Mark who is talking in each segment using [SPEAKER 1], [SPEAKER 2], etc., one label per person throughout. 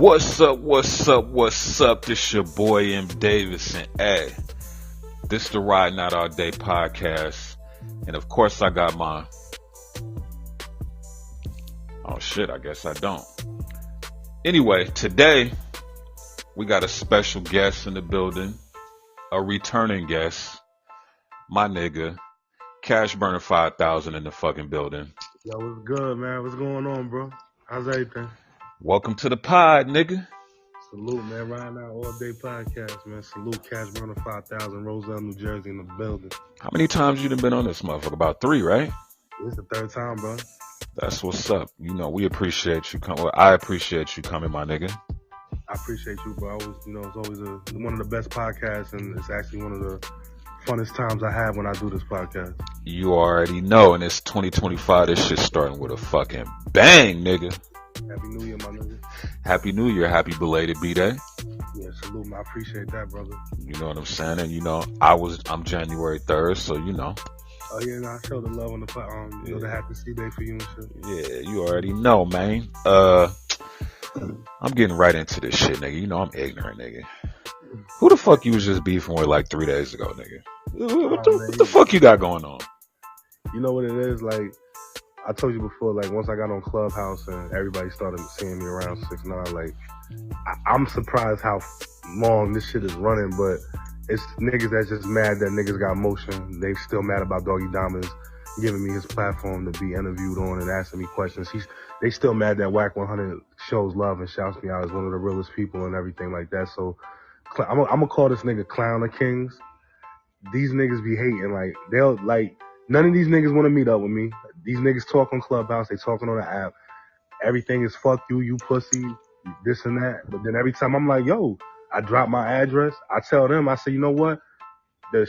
[SPEAKER 1] What's up, what's up, what's up? This your boy M. Davidson. Hey, this the Riding Out All Day podcast. And of course I got my... Oh shit, I guess I don't. Anyway, today we got a special guest in the building. A returning guest. My nigga, Cashburner 5000 in the fucking building.
[SPEAKER 2] Yo, what's good, man? What's going on, bro? How's everything?
[SPEAKER 1] Welcome to the pod, nigga.
[SPEAKER 2] Salute, man. Riding Out All Day podcast, man. Salute, Cashburner 5000, Roselle, New Jersey, in the building.
[SPEAKER 1] How many times you done been on this motherfucker? About 3, right?
[SPEAKER 2] This is the third time, bro.
[SPEAKER 1] That's what's up. You know, we appreciate you coming. Well, I appreciate you coming, my nigga.
[SPEAKER 2] I appreciate you, bro. It's always one of the best podcasts, and it's actually one of the funnest times I have when I do this podcast.
[SPEAKER 1] You already know, and it's 2025. This shit's starting with a fucking bang, nigga.
[SPEAKER 2] Happy New Year, my nigga.
[SPEAKER 1] Happy New Year. Happy belated B-Day.
[SPEAKER 2] Yeah, salute, man. I appreciate that, brother.
[SPEAKER 1] You know what I'm saying? And you know, I'm January 3rd, so you know.
[SPEAKER 2] Oh yeah, I showed the love on the the happy C day for you and shit.
[SPEAKER 1] Yeah, you already know, man. I'm getting right into this shit, nigga. You know I'm ignorant, nigga. Who the fuck you was just beefing with like 3 days ago, nigga? What the fuck you got going on?
[SPEAKER 2] You know what it is? Like, I told you before, like, once I got on Clubhouse and everybody started seeing me around 6ix9ine, like, I'm surprised how long this shit is running, but it's niggas that's just mad that niggas got motion. They still mad about Doggy Diamonds giving me his platform to be interviewed on and asking me questions. They still mad that Whack 100 shows love and shouts me out as one of the realest people and everything like that. So I'm gonna call this nigga Clown of Kings. These niggas be hating, like, they'll, like, none of these niggas want to meet up with me. These niggas talk on Clubhouse, they talking on the app. Everything is fuck you, you pussy, this and that. But then every time I'm like, yo, I drop my address, I tell them, I say, you know what? A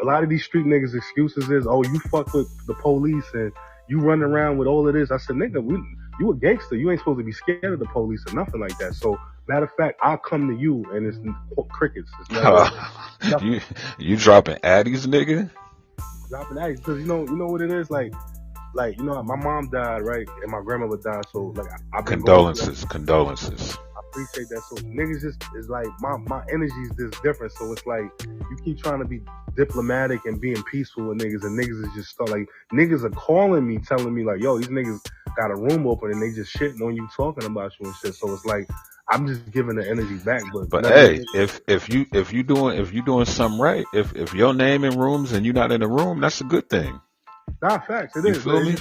[SPEAKER 2] lot of these street niggas' excuses is, oh, you fuck with the police and you run around with all of this. I said, nigga, you a gangster. You ain't supposed to be scared of the police or nothing like that. So, matter of fact, I'll come to you and it's crickets. It's
[SPEAKER 1] you dropping addies, nigga?
[SPEAKER 2] Dropping addies, because you know what it is? Like, you know, my mom died, right? And my grandmother died, so, like, I've been
[SPEAKER 1] condolences.
[SPEAKER 2] I appreciate that. So niggas just is like, my energy is just different. So it's like, you keep trying to be diplomatic and being peaceful with niggas, and niggas is just like, niggas are calling me, telling me like, yo, these niggas got a room open and they just shitting on you, talking about you and shit. So it's like, I'm just giving the energy back. But
[SPEAKER 1] hey, if you doing something right, if your name in rooms and you not in the room, that's a good thing.
[SPEAKER 2] Nah, facts. It
[SPEAKER 1] you
[SPEAKER 2] is.
[SPEAKER 1] Feel me?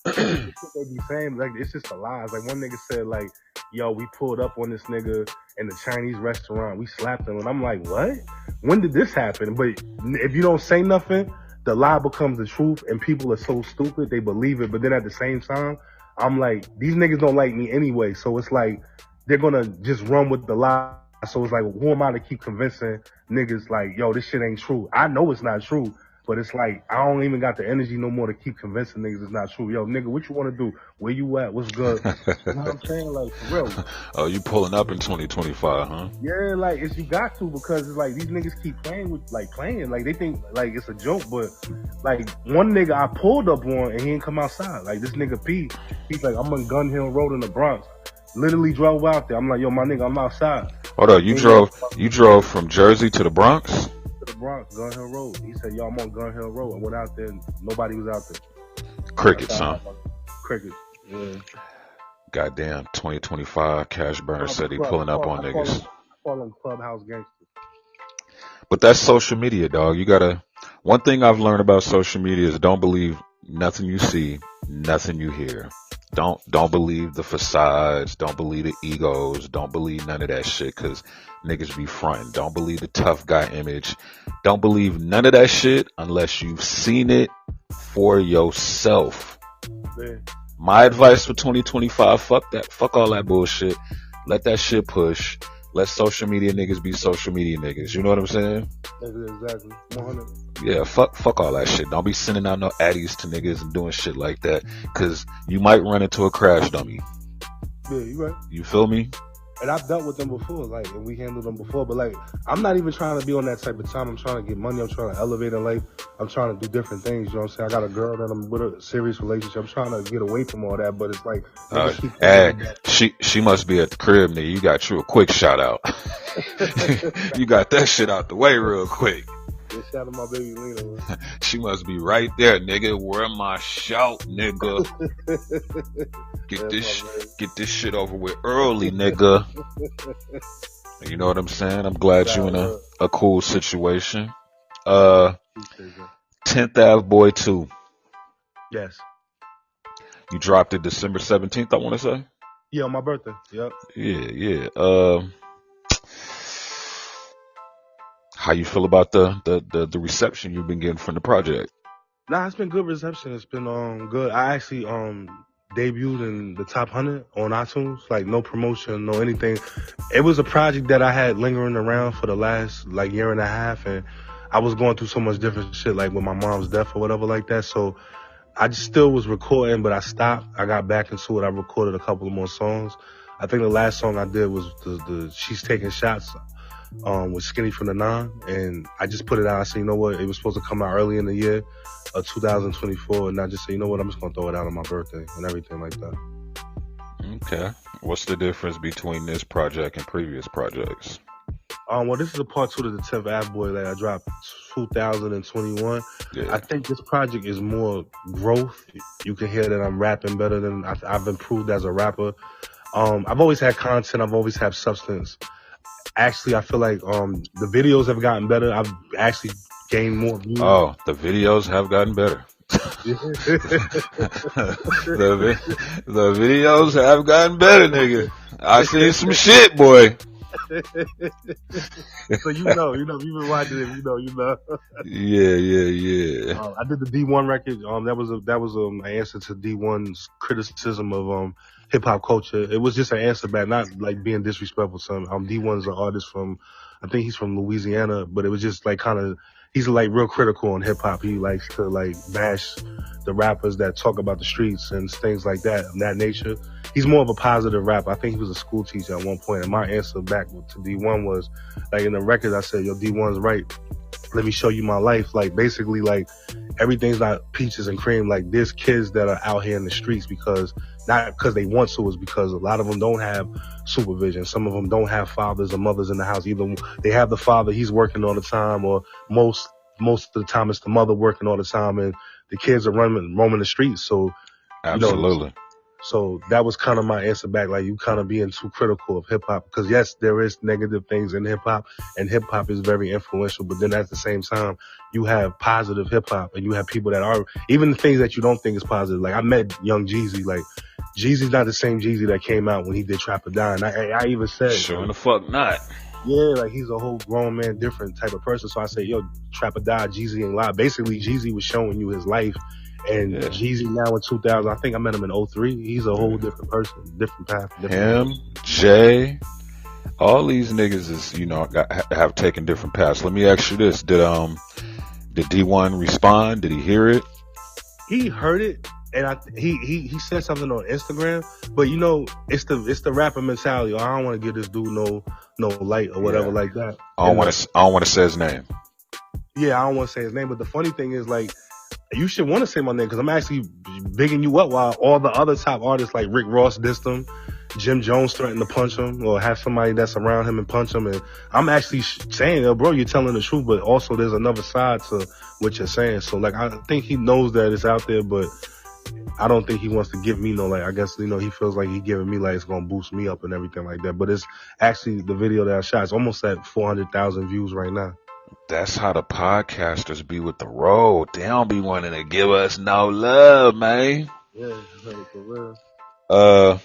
[SPEAKER 2] They be saying, like, it's just a lie. Like, one nigga said, like, yo, we pulled up on this nigga in the Chinese restaurant, we slapped him, and I'm like, what? When did this happen? But if you don't say nothing, the lie becomes the truth, and people are so stupid, they believe it. But then at the same time, I'm like, these niggas don't like me anyway, so it's like, they're gonna just run with the lie. So it's like, who am I to keep convincing niggas like, yo, this shit ain't true? I know it's not true. But it's like, I don't even got the energy no more to keep convincing niggas it's not true. Yo, nigga, what you want to do? Where you at? What's good? You know what I'm saying? Like, for real.
[SPEAKER 1] Oh, you pulling up in 2025, huh?
[SPEAKER 2] Yeah, like, you got to, because it's like, these niggas keep playing. Like, they think, like, it's a joke. But, like, one nigga I pulled up on and he ain't come outside. Like, this nigga P, he's like, I'm on Gun Hill Road in the Bronx. Literally drove out there. I'm like, yo, my nigga, I'm outside.
[SPEAKER 1] Hold on, you drove from Jersey to the Bronx?
[SPEAKER 2] The Bronx, Gun Hill Road. He said, yo, I'm on Gun Hill Road. I went out there and nobody was out there.
[SPEAKER 1] Crickets, huh?
[SPEAKER 2] Crickets, yeah.
[SPEAKER 1] Goddamn, 2025, Cashburner said he pulling up on niggas.
[SPEAKER 2] I call them Clubhouse gangsters.
[SPEAKER 1] But that's social media, dog. One thing I've learned about social media is don't believe nothing you see, nothing you hear. Don't believe the facades. Don't believe the egos. Don't believe none of that shit, because niggas be fronting. Don't believe the tough guy image. Don't believe none of that shit unless you've seen it for yourself.
[SPEAKER 2] Man.
[SPEAKER 1] My advice for 2025, fuck that. Fuck all that bullshit. Let that shit push. Let social media niggas be social media niggas. You know what I'm saying?
[SPEAKER 2] Exactly. 100.
[SPEAKER 1] Yeah, fuck all that shit. Don't be sending out no addies to niggas and doing shit like that, cause you might run into a crash dummy.
[SPEAKER 2] Yeah, you right.
[SPEAKER 1] You feel me?
[SPEAKER 2] And I've dealt with them before, like, and we handled them before. But like, I'm not even trying to be on that type of time. I'm trying to get money. I'm trying to elevate in life. I'm trying to do different things. You know what I'm saying? I got a girl that I'm with, a serious relationship. I'm trying to get away from all that. But it's like,
[SPEAKER 1] hey, she must be at the crib, nigga. You got you a quick shout out. You got that shit out the way real quick.
[SPEAKER 2] Shout out to my baby Lena.
[SPEAKER 1] She must be right there, nigga. Where my shout, nigga? Get this shit over with early, nigga. You know what I'm saying? I'm glad you in a cool situation. 10th Ave Boy 2.
[SPEAKER 2] Yes.
[SPEAKER 1] You dropped it December 17th, I want to say.
[SPEAKER 2] Yeah, on my birthday. Yep.
[SPEAKER 1] Yeah. How you feel about the reception you've been getting from the project?
[SPEAKER 2] Nah, it's been good reception. It's been good. I actually debuted in the top 100 on iTunes. Like, no promotion, no anything. It was a project that I had lingering around for the last like year and a half, and I was going through so much different shit, like with my mom's death or whatever like that. So I just still was recording, but I stopped. I got back into it. I recorded a couple of more songs. I think the last song I did was the She's Taking Shots with Skinny from the Nine, and I just put it out. I said, you know what, it was supposed to come out early in the year of 2024, and I just said, you know what, I'm just gonna throw it out on my birthday and everything like that.
[SPEAKER 1] Okay. What's the difference between this project and previous projects?
[SPEAKER 2] Well, this is a part 2 to the 10th Ave Boy that I dropped 2021. Yeah. I think this project is more growth. You can hear that I'm rapping better than I've improved as a rapper. I've always had content. I've always had substance. Actually, I feel like the videos have gotten better. I've actually gained more views.
[SPEAKER 1] Oh, the videos have gotten better. The videos have gotten better, nigga. I seen some shit, boy.
[SPEAKER 2] So you know, you've been watching it, you know.
[SPEAKER 1] Yeah.
[SPEAKER 2] I did the D1 record. That was an answer to D1's criticism of hip hop culture. It was just an answer back, not like being disrespectful. D1's an artist from, I think he's from Louisiana, but it was just like kind of, he's like real critical on hip hop. He likes to like bash the rappers that talk about the streets and things like that, of that nature. He's more of a positive rapper. I think he was a school teacher at one point, and my answer back to D1 was, like, in the records, I said, yo, D1's right. Let me show you my life. Like, basically, like, everything's not peaches and cream. Like, there's kids that are out here in the streets not because they want to, it's because a lot of them don't have supervision. Some of them don't have fathers or mothers in the house. Either they have the father, he's working all the time, or most of the time it's the mother working all the time, and the kids are roaming the streets. So,
[SPEAKER 1] absolutely.
[SPEAKER 2] So that was kind of my answer back, like, you kind of being too critical of hip hop, because yes, there is negative things in hip hop, and hip hop is very influential, but then at the same time, you have positive hip hop, and you have people that are, even the things that you don't think is positive. Like, I met Young Jeezy, like, Jeezy's not the same Jeezy that came out when he did Trap or Die, and I even said,
[SPEAKER 1] sure in the fuck not.
[SPEAKER 2] Yeah, like, he's a whole grown man, different type of person. So I say, yo, Trap or Die, Jeezy ain't lie. Basically, Jeezy was showing you his life. And yeah. Jeezy now in 2000, I think I met him in 03. He's a whole different person, different path.
[SPEAKER 1] Jay, all these niggas is, have taken different paths. Let me ask you this. Did D1 respond? Did he hear it?
[SPEAKER 2] He heard it. And he said something on Instagram, but it's the rapper mentality. I don't want to give this dude no light or whatever like that.
[SPEAKER 1] I don't want to say his name.
[SPEAKER 2] Yeah, I don't want to say his name. But the funny thing is, like, you should want to say my name, because I'm actually bigging you up while all the other top artists like Rick Ross dissed him, Jim Jones threatened to punch him or have somebody that's around him and punch him. And I'm actually saying, yo, bro, you're telling the truth, but also there's another side to what you're saying. So, like, I think he knows that it's out there, but I don't think he wants to give me no, like, I guess, he feels like he giving me, like, it's going to boost me up and everything like that. But it's actually the video that I shot. It's almost at 400,000 views right now.
[SPEAKER 1] That's how the podcasters be with the road. They don't be wanting to give us no love, man.
[SPEAKER 2] Yeah, for real.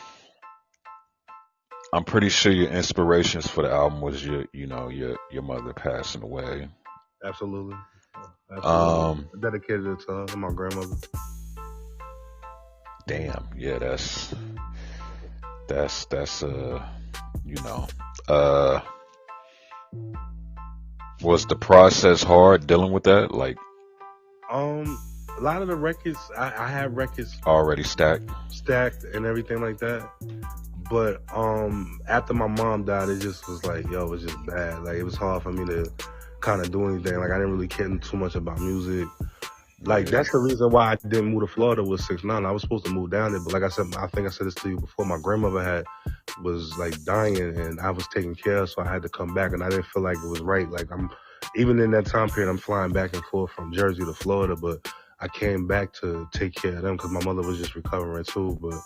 [SPEAKER 1] I'm pretty sure your inspirations for the album was your mother passing away.
[SPEAKER 2] Absolutely. I dedicated it to her and my grandmother.
[SPEAKER 1] Damn, yeah, that's was the process hard dealing with that? Like,
[SPEAKER 2] a lot of the records, I have records
[SPEAKER 1] already stacked
[SPEAKER 2] and everything like that. But after my mom died, it just was like, yo, it was just bad. Like, it was hard for me to kind of do anything. Like, I didn't really care too much about music. Like, that's the reason why I didn't move to Florida with 6ix9ine. I was supposed to move down there, but like I said, I think I said this to you before, my grandmother was like dying and I was taking care of, so I had to come back, and I didn't feel like it was right. Like, even in that time period, I'm flying back and forth from Jersey to Florida, but I came back to take care of them because my mother was just recovering too. But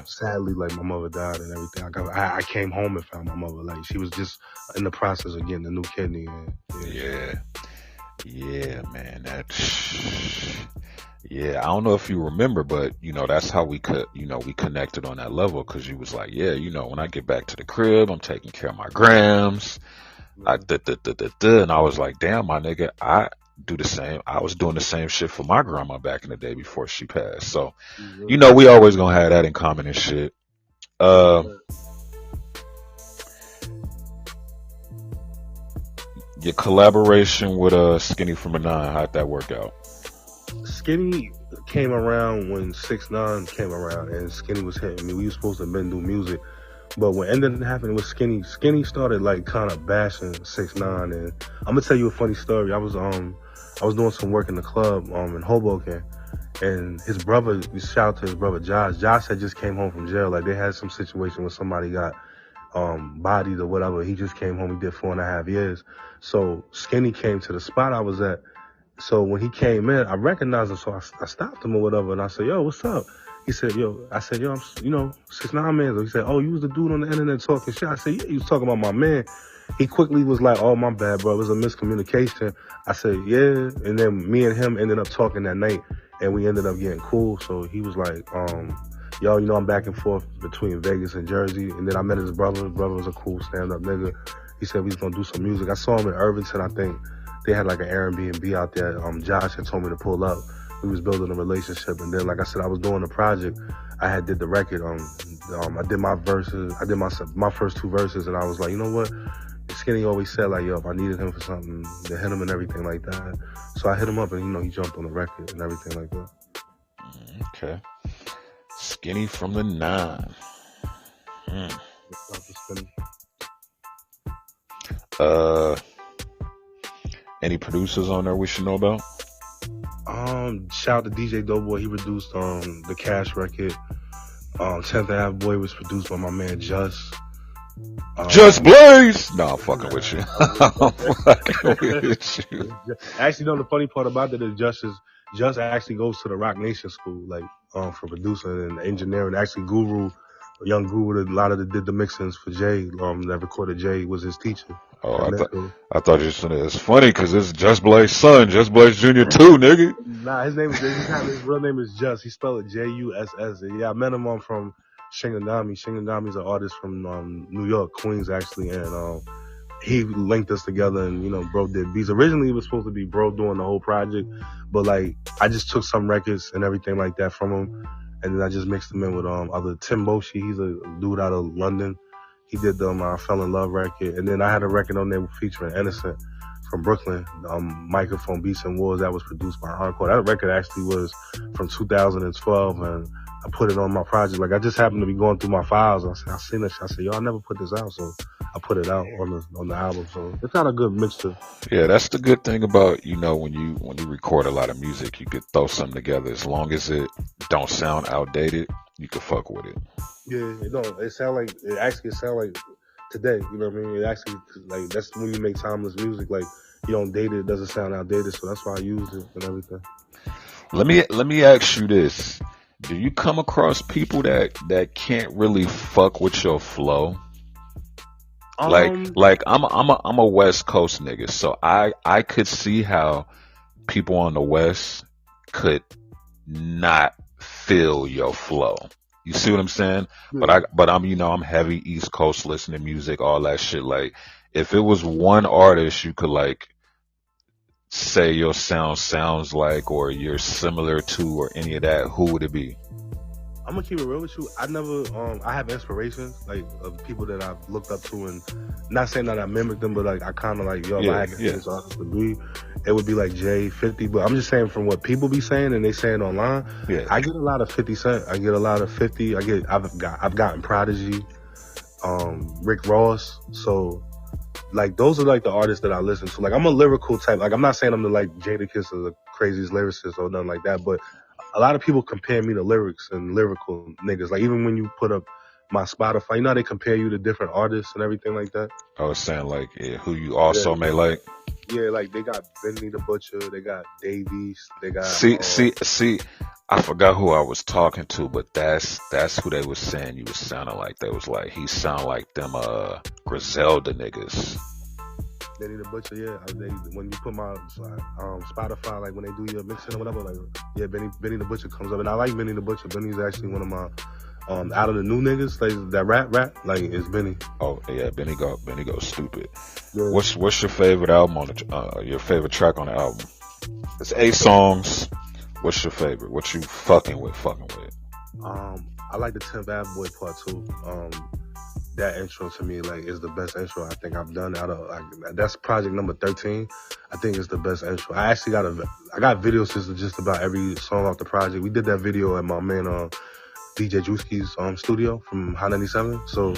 [SPEAKER 2] sadly, like, my mother died and everything. I came home and found my mother. Like, she was just in the process of getting a new kidney. And,
[SPEAKER 1] yeah, man. I don't know if you remember, but that's how we connected on that level, because you was like, when I get back to the crib, I'm taking care of my grams. And I was like, damn, my nigga, I do the same. I was doing the same shit for my grandma back in the day before she passed. So, we always gonna have that in common and shit. Your collaboration with Skinny from the Nine, how'd that work out?
[SPEAKER 2] Skinny came around when 6ix9ine came around, and Skinny was hitting me. We were supposed to have been doing music, but what ended up happening with Skinny started like kind of bashing 6ix9ine. And I'm gonna tell you a funny story. I was doing some work in the club in Hoboken, and his brother, shout out to his brother Josh. Josh had just came home from jail. Like, they had some situation where somebody got bodied or whatever. He just came home. He did 4.5 years. So Skinny came to the spot I was at. So when he came in, I recognized him. So I stopped him or whatever, and I said, "Yo, what's up?" He said, I said, "Yo, I'm 6ix9ine man." So he said, "Oh, you was the dude on the internet talking shit?" I said, "Yeah, you was talking about my man." He quickly was like, "Oh, my bad, bro. It was a miscommunication." I said, "Yeah." And then me and him ended up talking that night, and we ended up getting cool. So he was like, "Yo, I'm back and forth between Vegas and Jersey." And then I met his brother. His brother was a cool stand-up nigga. He said we was gonna do some music. I saw him in Irvington, I think. They had like an Airbnb out there. Josh had told me to pull up. We was building a relationship, and then, like I said, I was doing the project. I had did the record. I did my verses. I did my first 2 verses, and I was like, you know what? Skinny always said, like, yo, if I needed him for something, to hit him and everything like that. So I hit him up, and he jumped on the record and everything like that.
[SPEAKER 1] Okay. Skinny from the Nine. Any producers on there we should know about?
[SPEAKER 2] Shout out to DJ Doughboy. He produced the Cash record. 10th Ave Boy was produced by my man Just.
[SPEAKER 1] Just Blaze! No, I'm fucking with you. I'm fucking with you.
[SPEAKER 2] Actually, the funny part about it is Just actually goes to the Rock Nation school, like, for producing and engineering. Actually, Young Guru, did the mixings for Jay. That recorded Jay was his teacher.
[SPEAKER 1] Oh, I thought you said it's funny because it's Just Blaze's son, Just Blaze Jr. too, nigga.
[SPEAKER 2] Nah, his real name is Just. He spelled it Juss. Yeah, I met him from Shinganami. Shinganami's an artist from New York, Queens, actually, and he linked us together, and bro did beats. Originally, it was supposed to be bro doing the whole project, but like I just took some records and everything like that from him, and then I just mixed them in with other Tim Boshi. He's a dude out of London. He did the I Fell in Love record, and then I had a record on there featuring Innocent from Brooklyn, Microphone Beats and Wars, that was produced by Encore. That record actually was from 2012, and I put it on my project. Like, I just happened to be going through my files. I seen this. I said, yo, I never put this out, so I put it out on the album. So it's not a good mixture.
[SPEAKER 1] Yeah, that's the good thing about when you record a lot of music, you could throw something together. As long as it don't sound outdated, you can fuck with it.
[SPEAKER 2] Yeah, it sound like today. You know what I mean? It actually, like, that's when you make timeless music. Like, you don't date it doesn't sound outdated. So that's why I use it and everything.
[SPEAKER 1] Let me ask you this. Do you come across people that can't really fuck with your flow? Like I'm a West Coast nigga, so I could see how people on the West could not feel your flow. You see what I'm saying? Yeah. But I'm heavy East Coast listening music, all that shit. Like, if it was one artist you could like say your sound sounds like, or you're similar to, or any of that, who would it be?
[SPEAKER 2] I'm gonna keep it real with you. I never, I have inspirations, like, of people that I've looked up to, and not saying that I mimic them, but like, I kind of like, if I had this artist to be, it would be like Jay, 50, but I'm just saying from what people be saying and they saying online, I get a lot of 50 Cent, I get a lot of 50, I've gotten Prodigy, Rick Ross. So like those are like the artists that I listen to. Like I'm a lyrical type. Like I'm not saying I'm the like Jadakiss or the craziest lyricist or nothing like that, but a lot of people compare me to lyrics and lyrical niggas. Like even when you put up my Spotify, you know how they compare you to different artists and everything like that.
[SPEAKER 1] I was saying like who you also may like.
[SPEAKER 2] Yeah, like they got Benny the Butcher, they got Davies, they got
[SPEAKER 1] See. I forgot who I was talking to, but that's who they was saying you was sounding like. They was like he sound like them Griselda niggas.
[SPEAKER 2] Benny the Butcher, yeah. When you put my Spotify, like when they do your mixing or whatever, like yeah, Benny the Butcher comes up, and I like Benny the Butcher. Benny's actually one of my out of the new niggas like that rap, like it's Benny.
[SPEAKER 1] Oh yeah, Benny go stupid.
[SPEAKER 2] Yeah.
[SPEAKER 1] What's your favorite album on your favorite track on the album? It's 8 songs. What's your favorite? What you fucking with?
[SPEAKER 2] I like the 10th Bad Boy Part 2. That intro to me like is the best intro I think I've done out of like that's project number 13. I think it's the best intro. I actually got videos just about every song off the project. We did that video at my man DJ Drewski's studio from Hot 97. So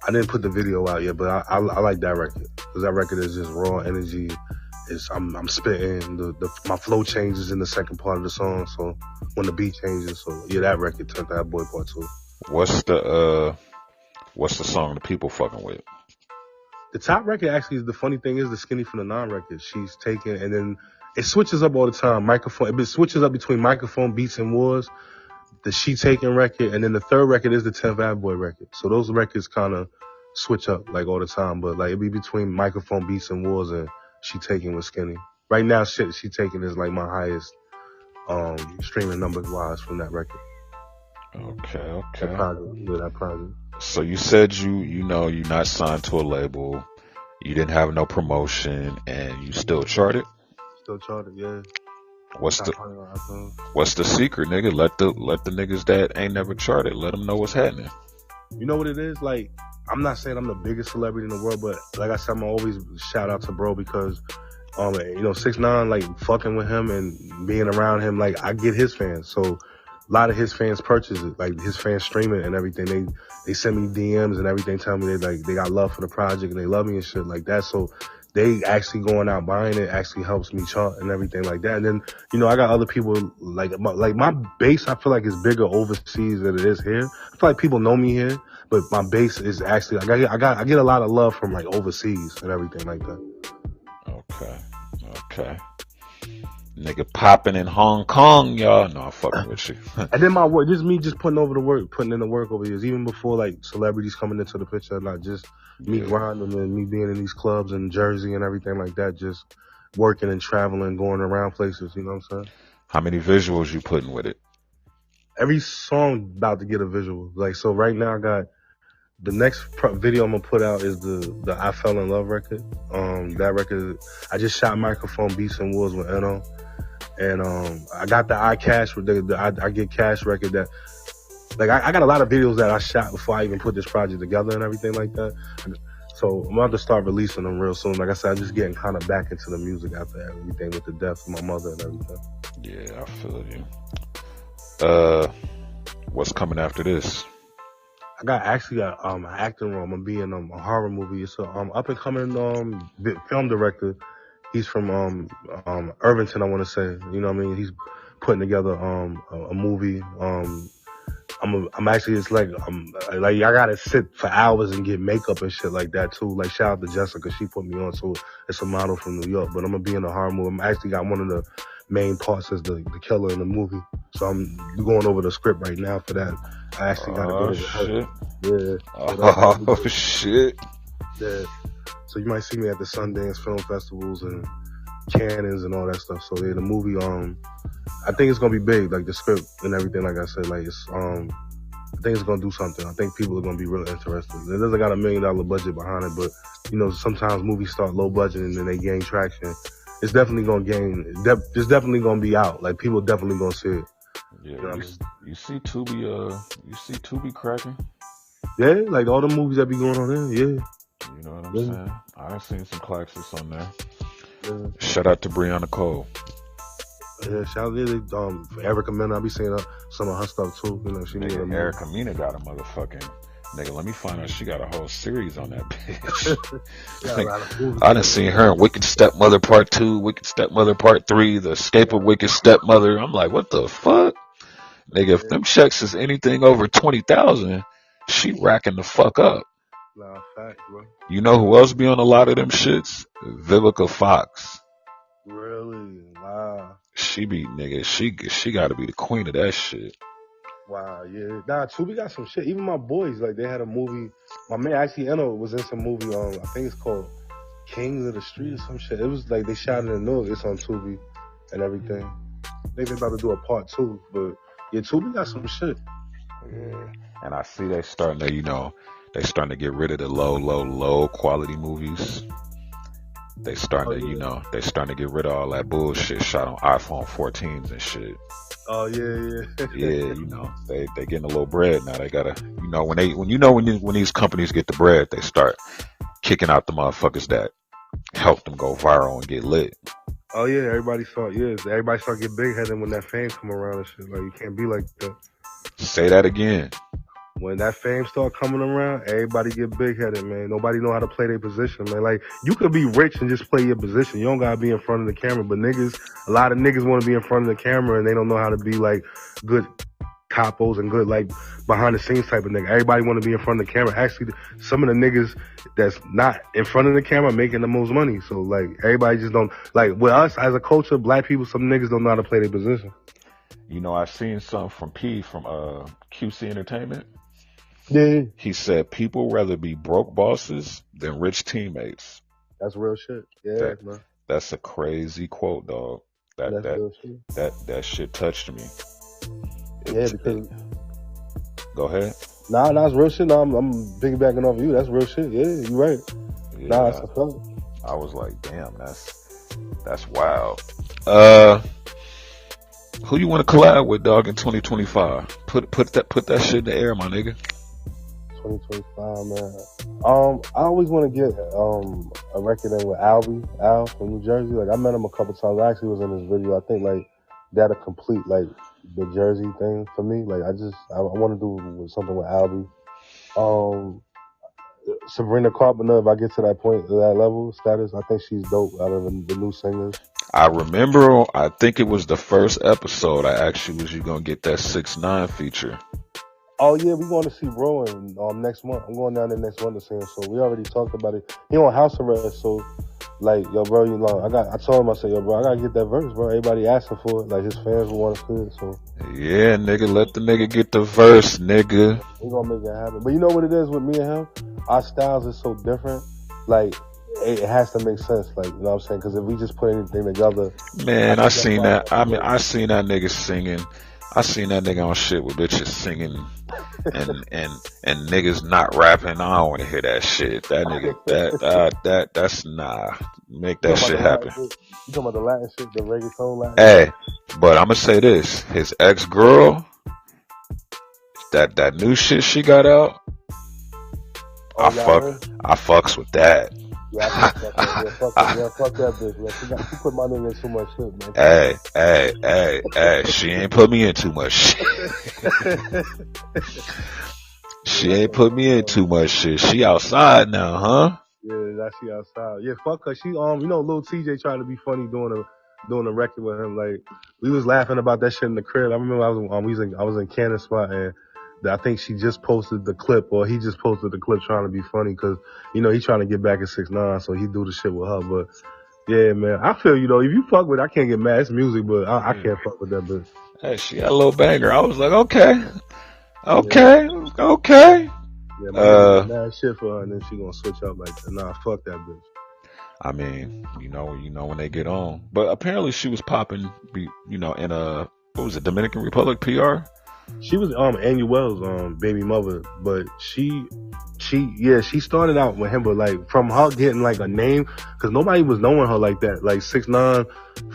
[SPEAKER 2] I didn't put the video out yet, but I like that record because that record is just raw energy. I'm spitting, my flow changes in the second part of the song, so when the beat changes, so yeah, that record, 10th Bad Boy Part 2.
[SPEAKER 1] What's the song the people fucking with?
[SPEAKER 2] The top record actually is the funny thing is the Skinny from the Non record. She's taken, and then it switches up all the time. It switches up between Microphone, Beats and Wars, the She Taken record, and then the third record is the 10th Bad Boy record. So those records kind of switch up like all the time, but like it be between Microphone, Beats and Wars and She Taken with Skinny. Right now, She Taken is like my highest streaming numbers wise from that record.
[SPEAKER 1] Okay.
[SPEAKER 2] That project.
[SPEAKER 1] So you said you're not signed to a label, you didn't have no promotion, and you still charted?
[SPEAKER 2] Still charted, yeah.
[SPEAKER 1] What's the secret, nigga? Let the niggas that ain't never charted, let them know what's happening.
[SPEAKER 2] You know what it is? Like, I'm not saying I'm the biggest celebrity in the world, but like I said, I'm always shout out to bro because, 6ix9ine, like fucking with him and being around him, like I get his fans. So a lot of his fans purchase it, like his fans stream it and everything. They send me DMs and everything, tell me they got love for the project and they love me and shit like that. So they actually going out buying it actually helps me chart and everything like that. And then, I got other people like my base, I feel like is bigger overseas than it is here. I feel like people know me here, but my base is actually, I get a lot of love from like overseas and everything like that.
[SPEAKER 1] Okay. Nigga popping in Hong Kong, y'all. No, I'm fucking with you.
[SPEAKER 2] And then my work, just me just putting in the work over years, even before like celebrities coming into the picture, like just me grinding and me being in these clubs in Jersey and everything like that, just working and traveling, going around places, you know what I'm saying?
[SPEAKER 1] How many visuals you putting with it?
[SPEAKER 2] Every song about to get a visual. Like, so right now I got the next video I'm gonna put out is the I Fell in Love record. That record, I just shot Microphone, Beats and Woods with Eno. And I got the I Get Cash record that, like, I got a lot of videos that I shot before I even put this project together and everything like that. So I'm about to start releasing them real soon. Like I said, I'm just getting kind of back into the music after everything with the death of my mother and everything.
[SPEAKER 1] Yeah, I feel you. What's coming after this?
[SPEAKER 2] I got an acting role. I'm gonna be in a horror movie. It's a up and coming film director. He's from Irvington, I want to say. You know what I mean? He's putting together a movie. I'm actually, it's like I gotta sit for hours and get makeup and shit like that too. Like shout out to Jessica, she put me on. So it's a model from New York, but I'm gonna be in a horror movie. I'm actually got one of the main parts as the killer in the movie. So I'm going over the script right now for that. I actually gotta get it. Yeah.
[SPEAKER 1] Shit.
[SPEAKER 2] Yeah. So you might see me at the Sundance Film Festivals and Cannons and all that stuff. So yeah, the movie, I think it's gonna be big, like the script and everything. Like I said, like it's, I think it's gonna do something. I think people are gonna be really interested. It doesn't got $1 million budget behind it, but sometimes movies start low budget and then they gain traction. It's definitely gonna gain. It's definitely gonna be out. Like people definitely gonna see it.
[SPEAKER 1] Yeah, you see Tubi cracking.
[SPEAKER 2] Yeah, like all the movies that be going on there. Yeah.
[SPEAKER 1] You know what I'm saying? I've seen some classics on there. Yeah. Shout out to Brianna Cole.
[SPEAKER 2] Yeah, shout out to Erica Mena. I be seeing some of her stuff too. She
[SPEAKER 1] Erica Mena got a motherfucking Nigga, let me find out she got a whole series on that bitch.
[SPEAKER 2] Yeah, a
[SPEAKER 1] Like,
[SPEAKER 2] lot of movies.
[SPEAKER 1] I done seen her in Wicked Stepmother Part 2, Wicked Stepmother Part 3, The Escape of Wicked Stepmother. I'm like, what the fuck? Nigga, if
[SPEAKER 2] Yeah,
[SPEAKER 1] them checks is anything over 20,000, she racking the fuck up.
[SPEAKER 2] nah, facts, bro.
[SPEAKER 1] You know who else be on a lot of them shits? Vivica Fox.
[SPEAKER 2] Really? Wow.
[SPEAKER 1] She be, nigga, she gotta be the queen of that shit.
[SPEAKER 2] Wow, yeah. Nah, Tubi got some shit. Even my boys, like, they had a movie. My man, actually, Eno was in some movie, I think it's called Kings of the Street or some shit. It was like, they shot it in Newark. It's on Tubi and everything. They about to do a part 2, but yeah, Tubi got some shit.
[SPEAKER 1] Yeah. And I see they starting to, they starting to get rid of the low quality movies. They starting to, they starting to get rid of all that bullshit shot on iPhone 14s and shit.
[SPEAKER 2] Oh yeah.
[SPEAKER 1] Yeah, they getting a little bread now. They gotta, when these companies get the bread, they start kicking out the motherfuckers that help them go viral and get lit.
[SPEAKER 2] Oh yeah, everybody start get big headed when that fame come around and shit. Like, you can't be like that.
[SPEAKER 1] Say that again.
[SPEAKER 2] When that fame start coming around, everybody get big headed, man. Nobody know how to play their position, man. Like, you could be rich and just play your position. You don't gotta be in front of the camera. But a lot of niggas want to be in front of the camera and they don't know how to be like good capos and good like behind the scenes type of nigga. Everybody want to be in front of the camera. Actually, some of the niggas that's not in front of the camera making the most money. So like, everybody just don't, like, with us as a culture, black people, some niggas don't know how to play their position.
[SPEAKER 1] I seen something from P from QC Entertainment.
[SPEAKER 2] Yeah.
[SPEAKER 1] He said people rather be broke bosses than rich teammates.
[SPEAKER 2] That's real shit. Yeah, man.
[SPEAKER 1] That's a crazy quote, dog.
[SPEAKER 2] That's real shit.
[SPEAKER 1] That shit touched me.
[SPEAKER 2] Because
[SPEAKER 1] go ahead.
[SPEAKER 2] Nah, that's real shit. Nah, I'm piggybacking off of you. That's real shit. Yeah, you right.
[SPEAKER 1] Yeah,
[SPEAKER 2] nah, that's a fact.
[SPEAKER 1] I was like, damn, that's wild. Who you want to collab with, dog, in 2025? Put that shit in the air, my nigga.
[SPEAKER 2] 2025, man. I always want to get a record in with Al from New Jersey. Like, I met him a couple times. I actually was in his video. I think like that'll complete like the Jersey thing for me. Like, I want to do something with Albie. Sabrina Carpenter, if I get to that point, that level status, I think she's dope out of the new singers.
[SPEAKER 1] I remember, I think it was the first episode I asked you, was you gonna get that 6ix9ine feature?
[SPEAKER 2] Oh yeah, we going to see Rowan next month. I'm going down there next month to see him. So we already talked about it. He on house arrest, so like, yo, bro, I told him, I said, yo, bro, I gotta get that verse, bro. Everybody asking for it. Like, his fans want to see it, so.
[SPEAKER 1] Yeah, nigga, let the nigga get the verse, nigga.
[SPEAKER 2] We gonna make it happen. But you know what it is with me and him? Our styles is so different. Like, it has to make sense. Like, you know what I'm saying? Because if we just put anything together.
[SPEAKER 1] Man, I seen that. I mean, I seen that nigga singing. I seen that nigga on shit with bitches singing and niggas not rapping. I don't want to hear that shit. That nigga, that's nah. Make that shit happen.
[SPEAKER 2] You talking about the Latin shit, the reggaeton Latin?
[SPEAKER 1] Hey, but I'm gonna say this: his ex girl, that new shit she got out. I fucks with that.
[SPEAKER 2] Yeah, fuck that bitch, man. She put my name in too much shit, man.
[SPEAKER 1] Hey, she ain't put me in too much shit. She ain't put me in too much shit. She outside now, huh?
[SPEAKER 2] Yeah, that's she outside. Yeah, fuck her. She Lil TJ trying to be funny doing a record with him. Like, we was laughing about that shit in the crib. I remember I was in Cannon Spot, and I think she just posted the clip, or he just posted the clip trying to be funny, cause he trying to get back at 6ix9ine, so he do the shit with her. But yeah, man, I feel if you fuck with it, I can't get mad. It's music, but I can't fuck with that bitch.
[SPEAKER 1] Hey, she got a little banger. I was like, okay.
[SPEAKER 2] Yeah, man, mad shit for her, and then she gonna switch up like, nah, fuck that bitch.
[SPEAKER 1] I mean, you know when they get on. But apparently she was popping, in what was it, Dominican Republic PR?
[SPEAKER 2] She was Annuel's baby mother, but she started out with him, but like from her getting like a name, cause nobody was knowing her like that. Like 6ix9ine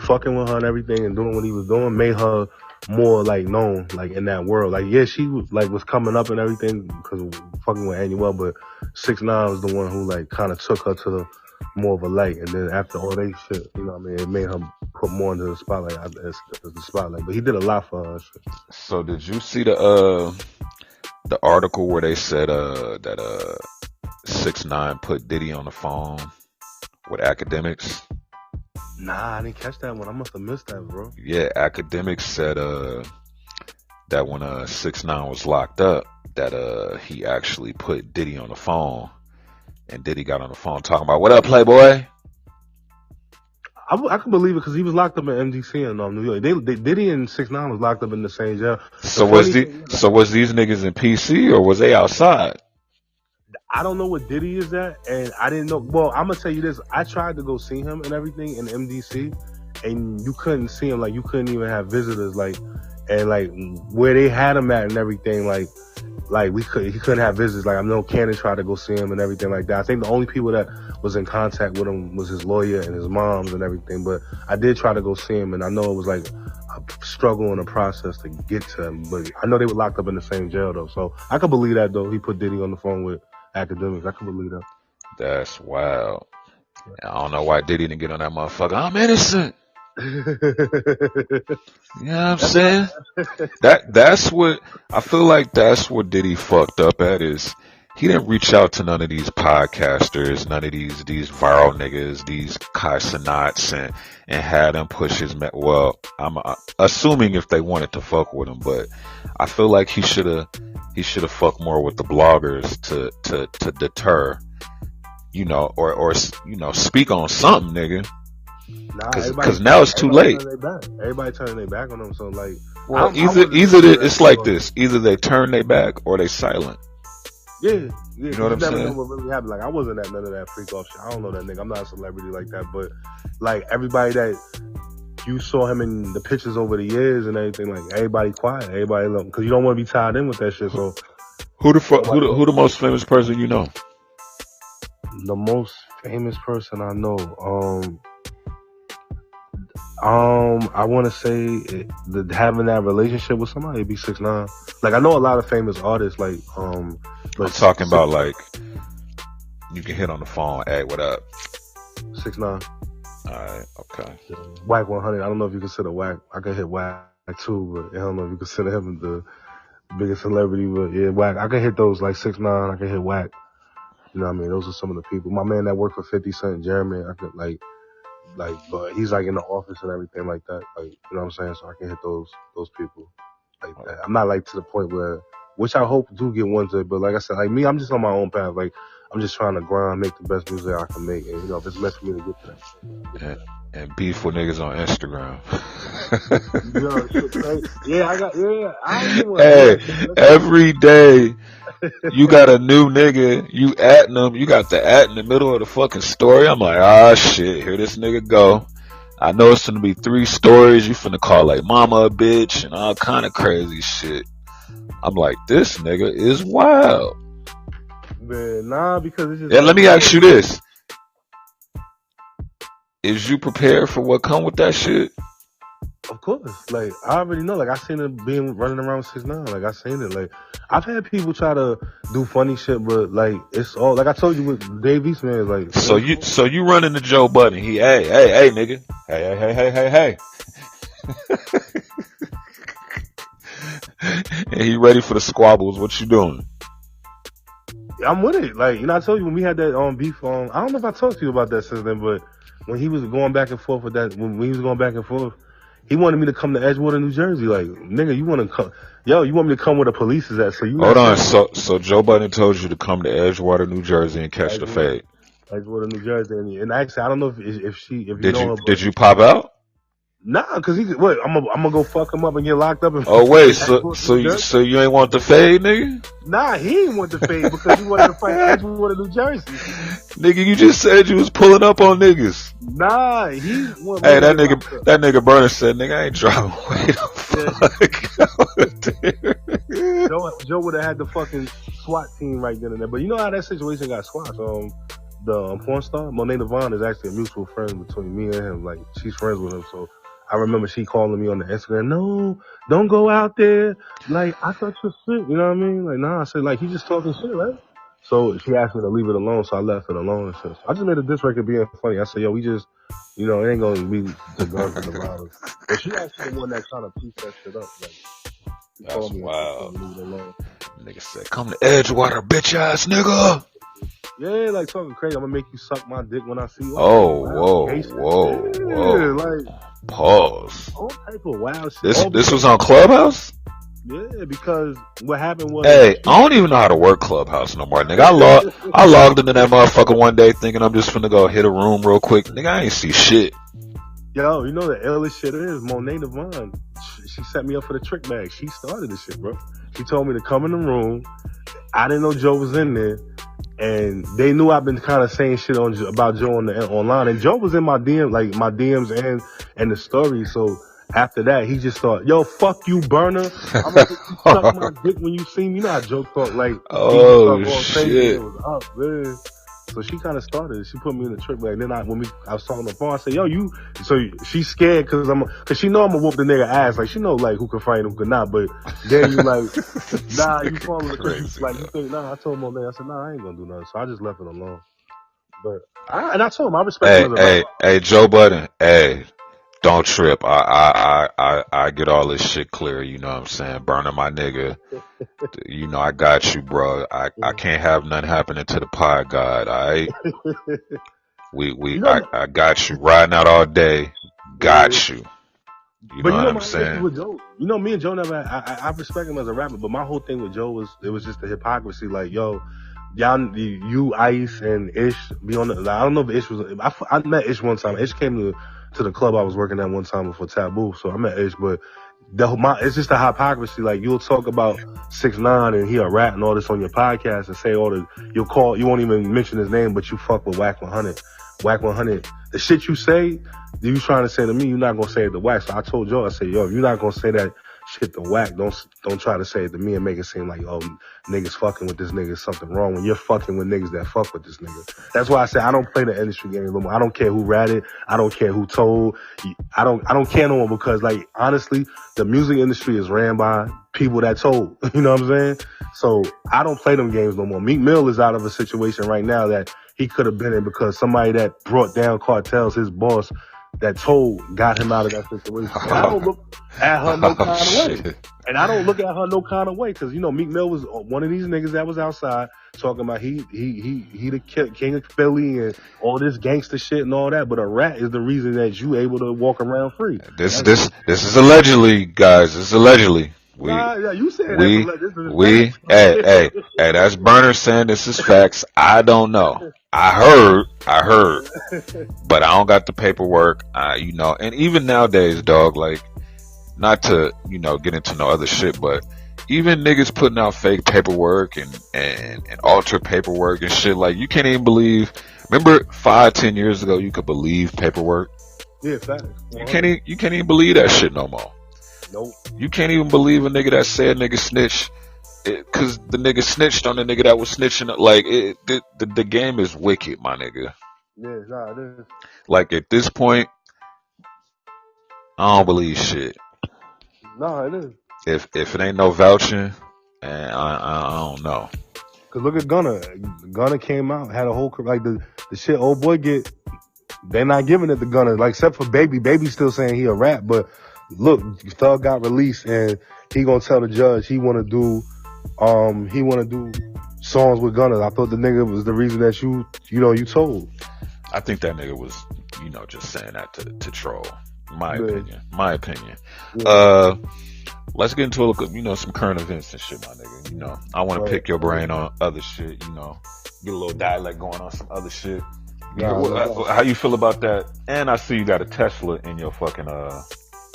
[SPEAKER 2] fucking with her and everything and doing what he was doing made her more like known like in that world. Like, yeah, she was coming up and everything cause fucking with Annuel, but 6ix9ine was the one who like kind of took her to the more of a light, and then after all that shit, it made her put more into the spotlight. But he did a lot for her.
[SPEAKER 1] So did you see the the article where they said that 6ix9ine put Diddy on the phone with academics?
[SPEAKER 2] Nah, I didn't catch that one. I must have missed that, bro.
[SPEAKER 1] Yeah, academics said that when 6ix9ine was locked up, that he actually put Diddy on the phone, and Diddy got on the phone talking about, "What up, Playboy?"
[SPEAKER 2] I can believe it because he was locked up in MDC in New York. Diddy and 6ix9ine was locked up in the same jail.
[SPEAKER 1] So was these niggas in PC or was they outside?
[SPEAKER 2] I don't know what Diddy is at, and I didn't know. Well, I'm gonna tell you this: I tried to go see him and everything in MDC, and you couldn't see him. Like you couldn't even have visitors. Like and like where they had him at and everything. Like he couldn't have visitors. Like I know Cannon tried to go see him and everything like that. I think the only people that was in contact with him was his lawyer and his moms and everything. But I did try to go see him, and I know it was like a struggle and a process to get to him. But I know they were locked up in the same jail though, so I could believe that though. He put Diddy on the phone with academics. I can believe that.
[SPEAKER 1] That's wild. I don't know why Diddy didn't get on that motherfucker. I'm innocent. You know what I'm saying? That's what I feel like. That's what Diddy fucked up at, is he didn't reach out to none of these podcasters, none of these viral niggas, these Kai Cenats, and had them push his. Well, I'm assuming if they wanted to fuck with him, but I feel like he should have fucked more with the bloggers to deter, or speak on something, nigga. Because now it's too late.
[SPEAKER 2] Everybody turning their back on them. So like,
[SPEAKER 1] well, it's like this: either they turn their back or they silent.
[SPEAKER 2] Yeah.
[SPEAKER 1] You know what I'm saying?
[SPEAKER 2] Never know what really happened. Like I wasn't at none of that freak off shit. I don't know that nigga. I'm not a celebrity like that. But like everybody that you saw him in the pictures over the years and everything, like everybody quiet, everybody alone, because you don't want to be tied in with that shit. So
[SPEAKER 1] who the most famous person you know?
[SPEAKER 2] The most famous person I know, I want to say having that relationship with somebody would be 6ix9ine. Like I know a lot of famous artists, like
[SPEAKER 1] I'm talking about like you can hit on the phone, "Hey, what up?"
[SPEAKER 2] 6ix9ine.
[SPEAKER 1] Alright, okay.
[SPEAKER 2] Wack 100. I don't know if you consider Wack. I can hit Wack too, but I don't know if you consider him the biggest celebrity. But yeah, Wack. I can hit those like 6ix9ine. I can hit Wack. You know what I mean? Those are some of the people. My man that worked for 50 Cent, Jeremy. I could like, but he's like in the office and everything like that. Like, you know what I'm saying? So I can hit those people like that. I'm not like to the point where, which I hope do get one day, but like I said, like me, I'm just on my own path. Like I'm just trying to grind, make the best music I can make, and if it's meant for me to get to that.
[SPEAKER 1] And beef with niggas on Instagram. Hey, every day you got a new nigga, you atting them, you got the at in the middle of the fucking story. I'm like, shit, here this nigga go. I know it's gonna be 3 stories. You finna call like mama a bitch and all kind of crazy shit. I'm like, this nigga is wild.
[SPEAKER 2] Man, nah, because it's just.
[SPEAKER 1] Yeah, let me ask you this. Is you prepared for what come with that shit?
[SPEAKER 2] Of course. Like, I already know. Like, I seen it running around with 6ix9ine. Like, I seen it. Like, I've had people try to do funny shit, but, like, it's all, like I told you with Dave Eastman, is like.
[SPEAKER 1] So you run into Joe Budden. He, hey, nigga. Hey. And he ready for the squabbles. What you doing?
[SPEAKER 2] I'm with it. Like, I told you when we had that beef, I don't know if I talked to you about that since then, but when he was going back and forth with that, when he was going back and forth, he wanted me to come to Edgewater, New Jersey. Like, nigga, you want to come? Yo, you want me to come where the police is at? So you
[SPEAKER 1] hold on. So Joe Budden told you to come to Edgewater, New Jersey, and catch the fade.
[SPEAKER 2] Edgewater, New Jersey, and actually, I don't know if you know her.
[SPEAKER 1] Did you pop out?
[SPEAKER 2] Nah, cause I'm gonna go fuck him up and get locked up.
[SPEAKER 1] Oh wait, so you ain't want the fade, nigga?
[SPEAKER 2] Nah, he didn't want the fade because he wanted to fight Edgewater, New Jersey.
[SPEAKER 1] Nigga, you just said you was pulling up on niggas.
[SPEAKER 2] Nah,
[SPEAKER 1] hey, that nigga Burner said, nigga, I ain't driving away the fuck.
[SPEAKER 2] Joe would have had the fucking SWAT team right then and there. But you know how that situation got squashed? The porn star, Monet Devon, is actually a mutual friend between me and him. Like, she's friends with him, so I remember she calling me on the Instagram, "No, don't go out there. Like, I thought you shit." You know what I mean? Like, nah, I said, like, he just talking shit, right? So she asked me to leave it alone, so I left it alone and shit. So I just made a diss record being funny. I said, yo, we just, it ain't gonna be the guns and the violence. But she actually the one that kind of pieced that shit up. Like,
[SPEAKER 1] that's wild. Nigga said, "Come to Edgewater, bitch ass nigga."
[SPEAKER 2] Yeah, like talking crazy. I'm gonna make you suck my dick when I see you.
[SPEAKER 1] Oh,
[SPEAKER 2] Wow,
[SPEAKER 1] whoa.
[SPEAKER 2] like
[SPEAKER 1] Pause.
[SPEAKER 2] all type of wild shit.
[SPEAKER 1] This was on Clubhouse?
[SPEAKER 2] Yeah, because what happened was.
[SPEAKER 1] Hey, I don't even know how to work Clubhouse no more, nigga. I logged into that motherfucker one day thinking I'm just finna go hit a room real quick. Nigga, I ain't see shit.
[SPEAKER 2] Yo, you know the illest shit is Monet Devon. She set me up for the trick bag. She started this shit, bro. She told me to come in the room. I didn't know Joe was in there. And they knew I've been kind of saying shit about Joe online, and Joe was in my DM, like my DMs and the story. So after that, he just thought, "Yo, fuck you, burner. I'm gonna suck my dick when you see me." You know how Joe thought, like,
[SPEAKER 1] oh shit.
[SPEAKER 2] It was up, man. So she kind of started. She put me in the trick bag. Then I was talking on the phone. I said, "Yo, you." So she's scared because she know I'm gonna whoop the nigga ass. Like she know like who can fight and who can not. But then you like, nah, you falling the crazy. Like you think, nah. I told him on there. I said, nah, I ain't gonna do nothing. So I just left it alone. But I told him I respect him as a rapper.
[SPEAKER 1] Hey, Joe Budden. Hey, don't trip. I get all this shit clear. You know what I'm saying? Burner my nigga. You know I got you, bro. I can't have nothing happening to the pod god. All right. I got you riding out all day. Got you. You know what I'm saying?
[SPEAKER 2] With Joe, you know, me and Joe never. I respect him as a rapper, but my whole thing with Joe was just the hypocrisy. Like, yo, y'all, you, Ice, and Ish be on the. I don't know if Ish was. I met Ish one time. Ish came to the club I was working at one time before Taboo, so I met Ish, but. It's just a hypocrisy. Like you'll talk about 6ix9ine and he a rat and all this on your podcast and say all the you won't even mention his name, but you fuck with Whack 100. Whack 100. The shit you say, you trying to say to me, you're not gonna say it to Whack. So I told Joe, I said, yo, if you're not gonna say that shit to Whack, don't try to say it to me and make it seem like, oh, niggas fucking with this nigga, something wrong when you're fucking with niggas that fuck with this nigga. That's why I say I don't play the industry game anymore. I don't care who ratted. I don't care who told. I don't care no more because, like, honestly, the music industry is ran by people that told. You know what I'm saying? So I don't play them games no more. Meek Mill is out of a situation right now that he could have been in because somebody that brought down cartels, his boss, that told got him out of that situation. And I don't look at her no kind of way. And I don't look at her no kind of way because, you know, Meek Mill was one of these niggas that was outside talking about he the king of Philly and all this gangster shit and all that. But a rat is the reason that you able to walk around free. This
[SPEAKER 1] is allegedly, guys. This is allegedly.
[SPEAKER 2] You said
[SPEAKER 1] hey, that's Burner saying this is facts. I don't know. I heard, but I don't got the paperwork. You know, and even nowadays, dog, like, not to, you know, get into no other shit, but even niggas putting out fake paperwork and altered paperwork and shit, like, you can't even believe. Remember 5-10 years ago, you could believe paperwork.
[SPEAKER 2] Yeah, facts.
[SPEAKER 1] You can't even believe that shit no more.
[SPEAKER 2] Nope.
[SPEAKER 1] You can't even believe a nigga that said nigga snitch, cause the nigga snitched on the nigga that was snitching. Like, the game is wicked, my nigga.
[SPEAKER 2] Yeah, nah, it is.
[SPEAKER 1] Like, at this point, I don't believe shit.
[SPEAKER 2] Nah, it is.
[SPEAKER 1] If it ain't no vouching, and I don't know.
[SPEAKER 2] Cause look at Gunna. Gunna came out, had a whole, like, the shit old boy get, they're not giving it to Gunna, like, except for Baby. Baby's still saying he a rap, but look, Thug got released and he gonna tell the judge he wanna do songs with Gunna. I thought the nigga was the reason that you told.
[SPEAKER 1] I think that nigga was, you know, just saying that to troll. My opinion. Yeah. Let's get into some current events and shit, my nigga. You know, I want to pick your brain on other shit. You know, get a little dialect going on some other shit. How you feel about that? And I see you got a Tesla in your fucking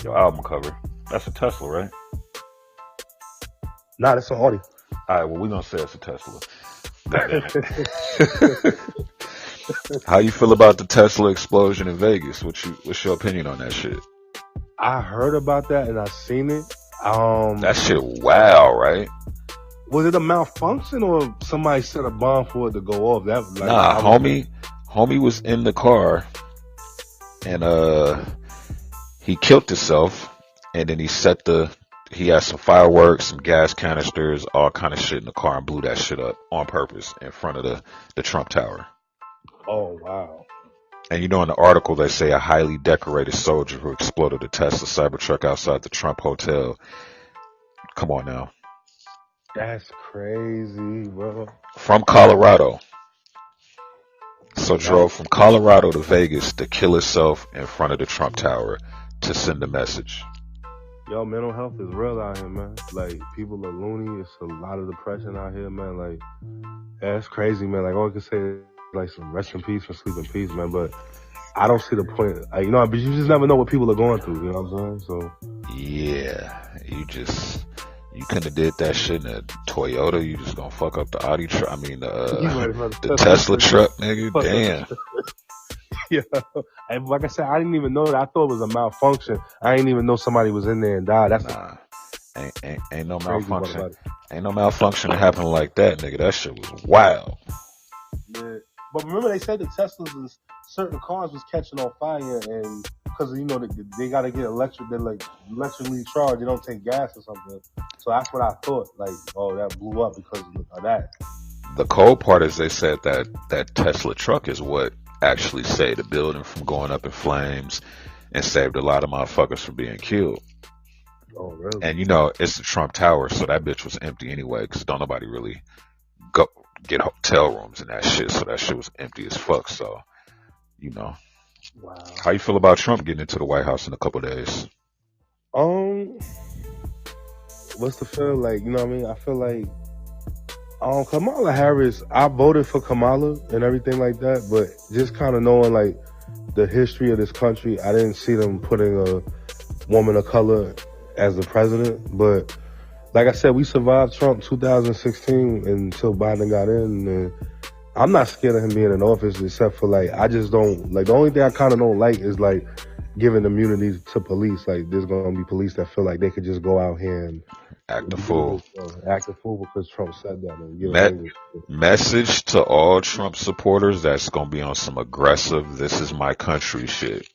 [SPEAKER 1] your album cover. That's a Tesla, right?
[SPEAKER 2] Nah, that's an Audi.
[SPEAKER 1] Alright, well, we're gonna say it's a Tesla. How you feel about the Tesla explosion in Vegas? What's your opinion on that shit?
[SPEAKER 2] I heard about that and I seen it.
[SPEAKER 1] That shit wow, right?
[SPEAKER 2] Was it a malfunction or somebody set a bomb for it to go off? That was like,
[SPEAKER 1] nah, homie was in the car and he killed himself, and then he had some fireworks, some gas canisters, all kind of shit in the car, and blew that shit up on purpose in front of the Trump Tower.
[SPEAKER 2] Oh, wow.
[SPEAKER 1] And you know, in the article, they say a highly decorated soldier who exploded a Tesla Cybertruck outside the Trump Hotel. Come on now.
[SPEAKER 2] That's crazy, bro.
[SPEAKER 1] From Colorado. So
[SPEAKER 2] That
[SPEAKER 1] drove from Colorado to Vegas to kill himself in front of the Trump Tower to send a message.
[SPEAKER 2] Yo, mental health is real out here, man. Like, people are loony. It's a lot of depression out here, man. Like, yeah, it's crazy, man. Like, all I can say is, like, some rest in peace and sleep in peace, man. But I don't see the point. Like, you know, but you just never know what people are going through. You know what I'm saying? So
[SPEAKER 1] Yeah, you couldn't have did that shit in a Toyota. You just gonna fuck up the Audi truck. I mean, the Tesla truck, nigga. Damn.
[SPEAKER 2] Yeah. And like I said, I didn't even know that. I thought it was a malfunction. I didn't even know somebody was in there and died. That's
[SPEAKER 1] Nah, ain't no malfunction. Ain't no malfunction happening like that, nigga. That shit was wild.
[SPEAKER 2] Yeah. But remember, they said the Teslas and certain cars was catching on fire, and because you know they got to get electric, they're like electrically charged. They don't take gas or something. So that's what I thought. Like, oh, that blew up because of that.
[SPEAKER 1] The cold part is they said that Tesla truck is what actually saved the building from going up in flames and saved a lot of motherfuckers from being killed.
[SPEAKER 2] Oh, really?
[SPEAKER 1] And you know, it's the Trump Tower, so that bitch was empty anyway, because don't nobody really go get hotel rooms and that shit, so that shit was empty as fuck. So, you know.
[SPEAKER 2] Wow.
[SPEAKER 1] How you feel about Trump getting into the White House in a couple days?
[SPEAKER 2] What's the feel like? You know what I mean? I feel like Kamala Harris, I voted for Kamala and everything like that, but just kind of knowing like the history of this country, I didn't see them putting a woman of color as the president. But like I said, we survived Trump 2016 until Biden got in, and I'm not scared of him being in office, except for like, I just don't like, the only thing I kind of don't like is like giving immunity to police. Like, there's going to be police that feel like they could just go out here and
[SPEAKER 1] act a fool.
[SPEAKER 2] Act a fool because Trump said that. And
[SPEAKER 1] message to all Trump supporters that's going to be on some aggressive, this is my country shit.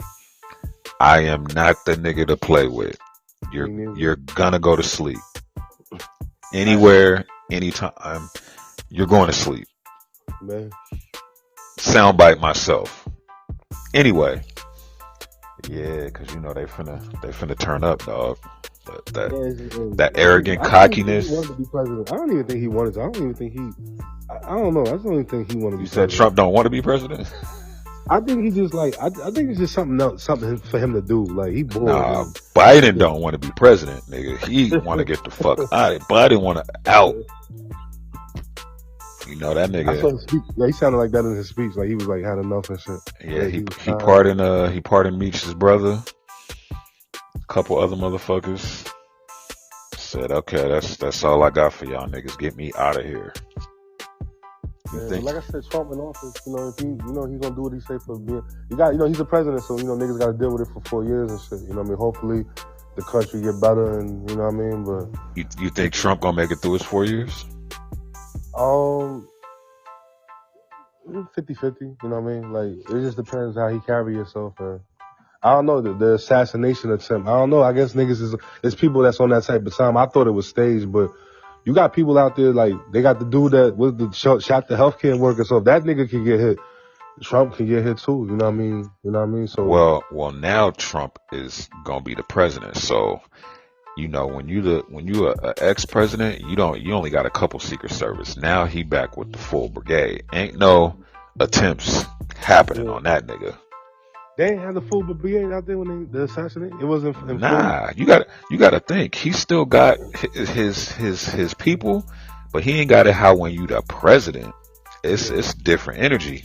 [SPEAKER 1] I am not the nigga to play with. You're gonna go to sleep. Anywhere, anytime, you're going to sleep.
[SPEAKER 2] Man.
[SPEAKER 1] Soundbite myself. Anyway. Yeah, cause you know they finna turn up, dog. That arrogant cockiness.
[SPEAKER 2] He wanted to be president. I don't even think he wanted to. I don't even think he. I don't know. That's the only thing he wanted to be.
[SPEAKER 1] You said Trump don't want to be president?
[SPEAKER 2] I think he just like. I think it's just something else, something for him to do. Like he bored.
[SPEAKER 1] Nah, Biden don't want to be president, nigga. He want to get the fuck out of it. Biden want to out. You know that nigga.
[SPEAKER 2] I saw him speak. Yeah, he sounded like that in his speech. Like he was like had enough and shit.
[SPEAKER 1] Yeah, he pardoned Meech's brother. A couple other motherfuckers. Said, okay, that's all I got for y'all niggas. Get me out of here.
[SPEAKER 2] Yeah, like I said, Trump in office, you know, if he, you know, he's gonna do what he say for being. You got, you know, he's the president, so you know, niggas got to deal with it for 4 years and shit. You know what I mean? Hopefully, the country get better, and you know what I mean. But
[SPEAKER 1] you think Trump gonna make it through his 4 years?
[SPEAKER 2] 50-50, you know what I mean? Like, it just depends how he carry himself. I don't know, the assassination attempt. I don't know. I guess niggas there's people that's on that type of time. I thought it was staged, but you got people out there, like, they got the dude that was the shot the healthcare worker. So if that nigga can get hit, Trump can get hit too. You know what I mean? You know what I mean? So
[SPEAKER 1] well, now Trump is gonna be the president. So, you know, when you a ex-president, you only got a couple Secret Service. Now he back with the full brigade. Ain't no attempts happening on that nigga.
[SPEAKER 2] They ain't had the full brigade out there when they assassinated. It wasn't.
[SPEAKER 1] Nah, you gotta think. He still got his people, but he ain't got it how when you the president. It's different energy.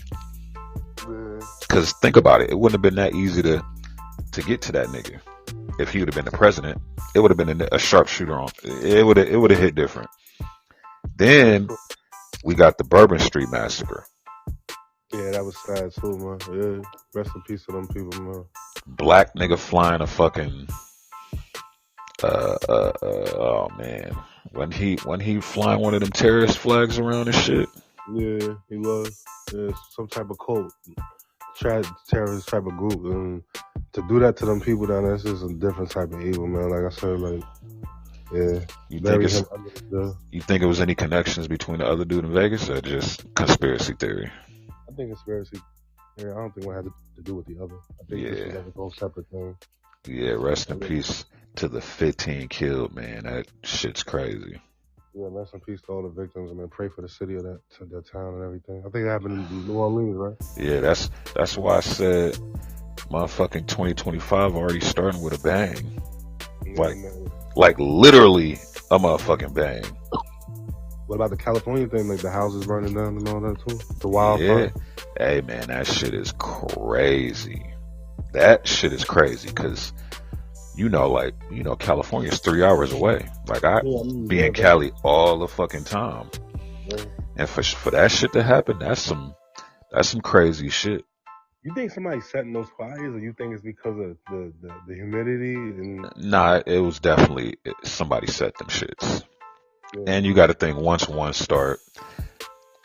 [SPEAKER 1] Cause think about it, it wouldn't have been that easy to get to that nigga. If he would have been the president, it would have been a sharpshooter on. It would have hit different. Then we got the Bourbon Street massacre.
[SPEAKER 2] Yeah, that was sad too, man. Yeah, rest in peace to them people, man.
[SPEAKER 1] Black nigga flying a fucking oh man, when he flying one of them terrorist flags around and shit.
[SPEAKER 2] Yeah, he was. Yeah, some type of cult, terrorist type of group, and to do that to them people down there, it's just a different type of evil, man. Like I said, like, yeah.
[SPEAKER 1] You think it was any connections between the other dude in Vegas, or just conspiracy theory?
[SPEAKER 2] I think conspiracy. Yeah, I don't think one had to do with the other. I think this was like a whole separate thing.
[SPEAKER 1] Yeah, rest in peace to the 15 killed, man. That shit's crazy.
[SPEAKER 2] Yeah, rest in peace to all the victims, and man, pray for the city of that town and everything. I think it happened in New Orleans, right?
[SPEAKER 1] Yeah, that's why I said motherfucking 2025 already starting with a bang.
[SPEAKER 2] Yeah, man.
[SPEAKER 1] Like literally a motherfucking bang.
[SPEAKER 2] What about the California thing? Like the houses burning down and all that too? The wildfire?
[SPEAKER 1] Yeah. Hey man, that shit is crazy. That shit is crazy because California's 3 hours away. Like I be in Cali all the fucking time.
[SPEAKER 2] Yeah.
[SPEAKER 1] And for that shit to happen, that's some crazy shit.
[SPEAKER 2] You think somebody's setting those fires, or you think it's because of the humidity?
[SPEAKER 1] Nah, it was definitely somebody set them shits.
[SPEAKER 2] Yeah.
[SPEAKER 1] And you got to think once one start,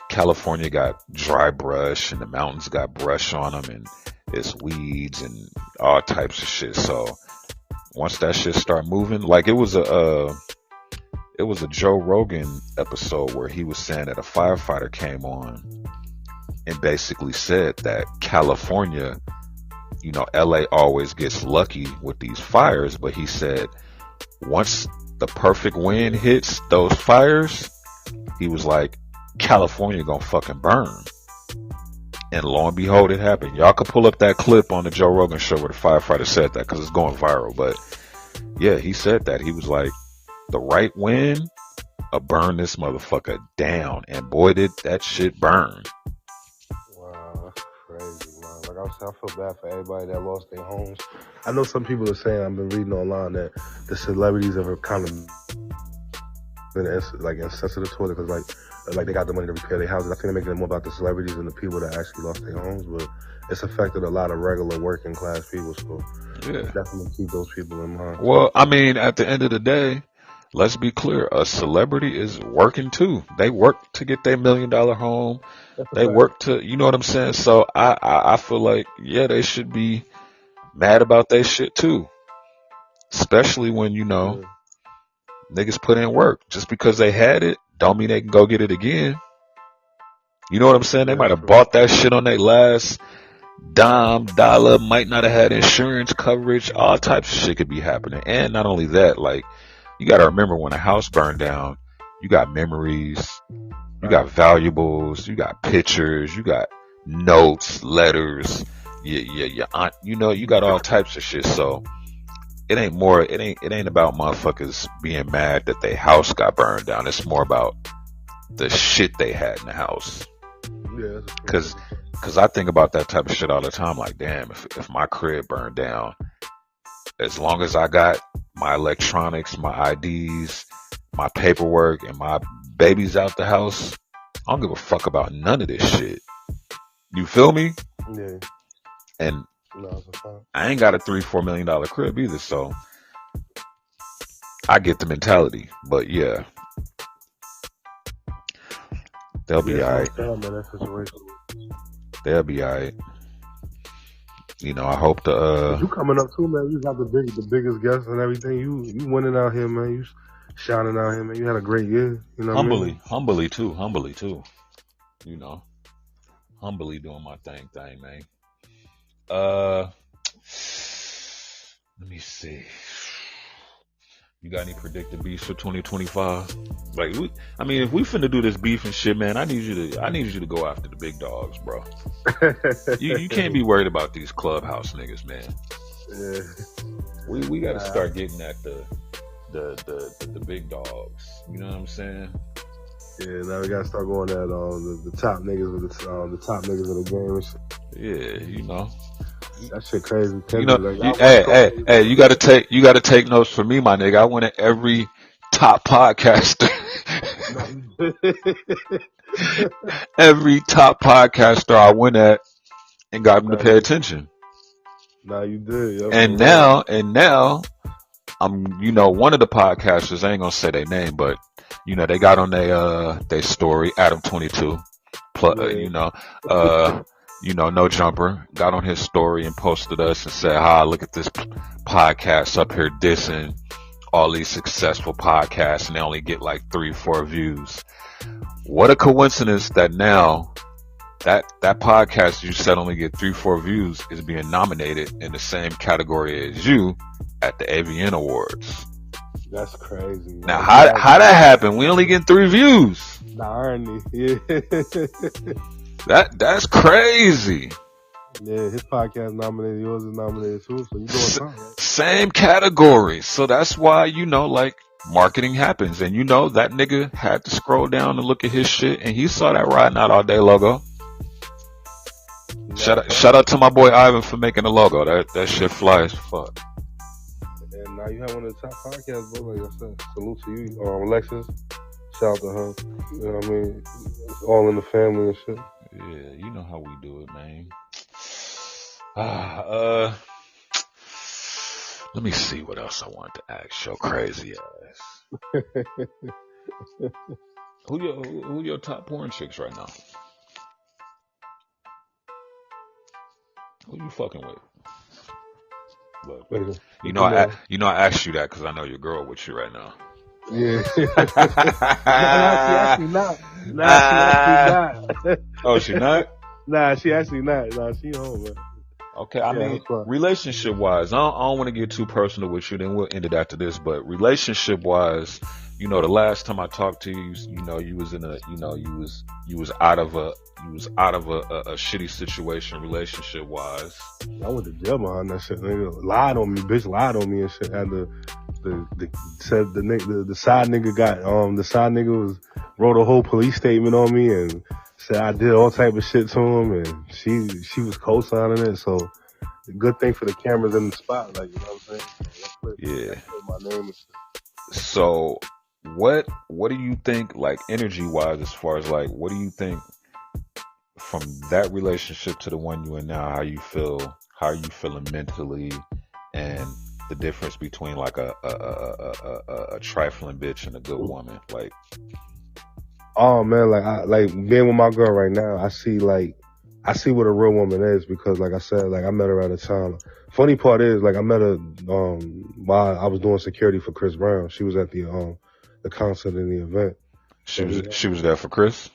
[SPEAKER 1] California got dry brush and the mountains got brush on them and it's weeds and all types of shit. So once that shit start moving, like it was a Joe Rogan episode where he was saying that a firefighter came on and basically said that California, LA always gets lucky with these fires, but he said once the perfect wind hits those fires, he was like, California gonna fucking burn. And lo and behold, it happened. Y'all could pull up that clip on the Joe Rogan show where the firefighter said that because it's going viral. But yeah, he said that. He was like, the right wind will burn this motherfucker down. And boy, did that shit burn.
[SPEAKER 2] Wow, that's crazy, man. Like I feel bad for everybody that lost their homes. I know some people are saying, I've been reading online, that the celebrities have kind of been like insensitive to it because like they got the money to repair their houses. I think they're making it more about the celebrities than the people that actually lost their homes, but it's affected a lot of regular working class people, so
[SPEAKER 1] yeah,
[SPEAKER 2] definitely keep those people in mind.
[SPEAKER 1] Well, I mean, at the end of the day, let's be clear, a celebrity is working too. They work to get their $1 million home. They work to, you know what I'm saying? So I feel like, yeah, they should be mad about their shit too. Especially when, niggas put in work. Just because they had it, don't mean they can go get it again. You know what I'm saying? They might have bought that shit on their last dime, dollar, might not have had insurance coverage. All types of shit could be happening. And not only that, like, you gotta remember when a house burned down, you got memories, you got valuables, you got pictures, you got notes, letters, your aunt, you got all types of shit. So it ain't about motherfuckers being mad that their house got burned down. It's more about the shit they had in the house.
[SPEAKER 2] Yeah,
[SPEAKER 1] cause I think about that type of shit all the time. Like, damn, if my crib burned down, as long as I got my electronics, my IDs, my paperwork, and my babies out the house, I don't give a fuck about none of this shit. You feel me?
[SPEAKER 2] Yeah.
[SPEAKER 1] And I ain't got a $3-4 million crib either, so I get the mentality. But yeah, they'll be alright. They'll be alright. I hope
[SPEAKER 2] you coming up too, man. You got the biggest guests and everything. You winning out here, man. You shining out here, man. You had a great year. You know,
[SPEAKER 1] humbly too. Humbly doing my thing, man. Let me see. You got any predicted beefs for 2025? Like, if we finna do this beef and shit, man, I need you to go after the big dogs, bro. you can't be worried about these clubhouse niggas, man.
[SPEAKER 2] Yeah.
[SPEAKER 1] We gotta start getting at the big dogs. You know what I'm saying?
[SPEAKER 2] Yeah, now we gotta start going at the top niggas with the top niggas of the game and shit.
[SPEAKER 1] Yeah,
[SPEAKER 2] that shit crazy.
[SPEAKER 1] Hey, you gotta take notes from me, my nigga. I went at every top podcaster. Every top podcaster I went at and got them to pay attention.
[SPEAKER 2] Nah, you did. Yep.
[SPEAKER 1] And now I'm, one of the podcasters, I ain't gonna say their name, but they got on their story, Adam 22, No Jumper got on his story and posted us and said, look at this podcast up here dissing all these successful podcasts and they only get like 3-4 views. What a coincidence that now that podcast you said only get 3-4 views is being nominated in the same category as you at the AVN Awards.
[SPEAKER 2] That's crazy.
[SPEAKER 1] Now, how that happened? We only get 3 views.
[SPEAKER 2] The irony. Yeah.
[SPEAKER 1] That's crazy.
[SPEAKER 2] Yeah, his podcast nominated, yours is nominated too, so you doing something, right?
[SPEAKER 1] Same category. So that's why, like, marketing happens. And that nigga had to scroll down and look at his shit, and he saw that Riding Out All Day logo. Shout out to my boy Ivan for making the logo. That shit fly as fuck.
[SPEAKER 2] And now you have one of the top podcasts, bro. Like I said, salute to you, Alexis. Shout out to her. You know what I mean? It's all in the family and shit.
[SPEAKER 1] Yeah, you know how we do it, man. Let me see what else I wanted to ask your crazy ass. Who your top porn chicks right now? Who you fucking with? Look, I asked you that because I know your girl with you right now.
[SPEAKER 2] Yeah. Nah, she actually not.
[SPEAKER 1] Oh, she not?
[SPEAKER 2] Nah, she actually not. Nah, she home, man.
[SPEAKER 1] Okay, I mean, relationship wise, I don't want to get too personal with you. Then we'll end it after this. But relationship wise, the last time I talked to you, you was in a, you was out of a shitty situation relationship wise.
[SPEAKER 2] I went to jail behind that shit. Nigga lied on me, bitch lied on me and shit. Had the side nigga wrote a whole police statement on me and said I did all type of shit to him, and she was co-signing it. So good thing for the cameras in the spot, like, you know what I'm saying?
[SPEAKER 1] Yeah.
[SPEAKER 2] My name is.
[SPEAKER 1] So what do you think, like, energy wise, as far as like, what do you think from that relationship to the one you in now? How you feel? How are you feeling mentally? And the difference between like a trifling bitch and a good woman, like.
[SPEAKER 2] Oh man, like being with my girl right now, I see what a real woman is, because like I said, like I met her at a time. Funny part is, like, I met her while I was doing security for Chris Brown. She was at the concert in the event.
[SPEAKER 1] She was there for Chris?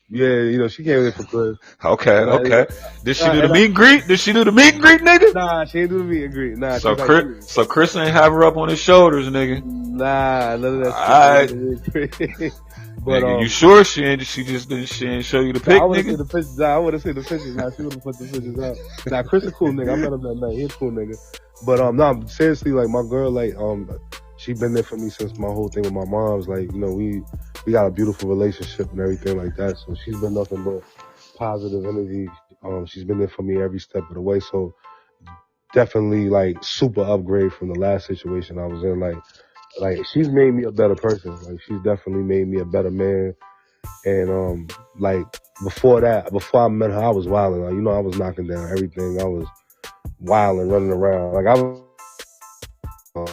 [SPEAKER 2] Yeah, she came there for Chris.
[SPEAKER 1] Okay. Did she do the meet and greet? Nigga?
[SPEAKER 2] Nah, she didn't do the meet and greet. Nah.
[SPEAKER 1] So Chris ain't have her up on his shoulders, nigga.
[SPEAKER 2] Nah, none of that.
[SPEAKER 1] Alright. But nigga, you sure she ain't show you the pic,
[SPEAKER 2] I
[SPEAKER 1] nigga?
[SPEAKER 2] I would have seen the pictures. Nah, she would have put the pictures out. Nah, Chris a cool nigga. I met him that night. He a cool nigga. But no, seriously, like, my girl, like, she been there for me since my whole thing with my mom's. Like, we got a beautiful relationship and everything like that. So she's been nothing but positive energy. She's been there for me every step of the way. So definitely, like, super upgrade from the last situation I was in. Like she's made me a better person. Like, she's definitely made me a better man. And like, before I met her, I was wilding. Like, I was knocking down everything. I was wilding, running around. Like, I was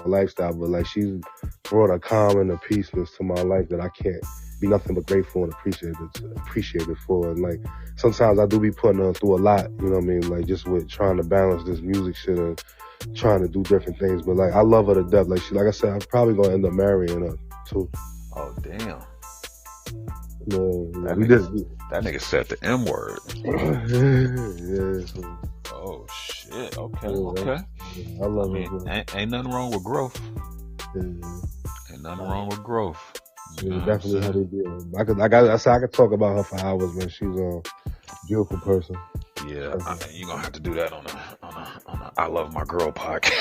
[SPEAKER 2] lifestyle, but like, she's brought a calm and a peaceness to my life that I can't be nothing but grateful and appreciated for. And like, sometimes I do be putting her through a lot, you know what I mean? Like, just with trying to balance this music shit and trying to do different things. But like, I love her to death. Like I said, I'm probably gonna end up marrying her too.
[SPEAKER 1] Oh damn.
[SPEAKER 2] Yeah,
[SPEAKER 1] that nigga said the M word.
[SPEAKER 2] Yeah.
[SPEAKER 1] Oh shit. Okay.
[SPEAKER 2] Yeah,
[SPEAKER 1] Okay.
[SPEAKER 2] I love it.
[SPEAKER 1] Ain't nothing wrong with growth.
[SPEAKER 2] Yeah.
[SPEAKER 1] Ain't nothing wrong with growth.
[SPEAKER 2] Yeah, definitely how they do. I could talk about her for hours, man. She's a beautiful person.
[SPEAKER 1] Yeah, you're gonna have to do that on a I Love My Girl podcast.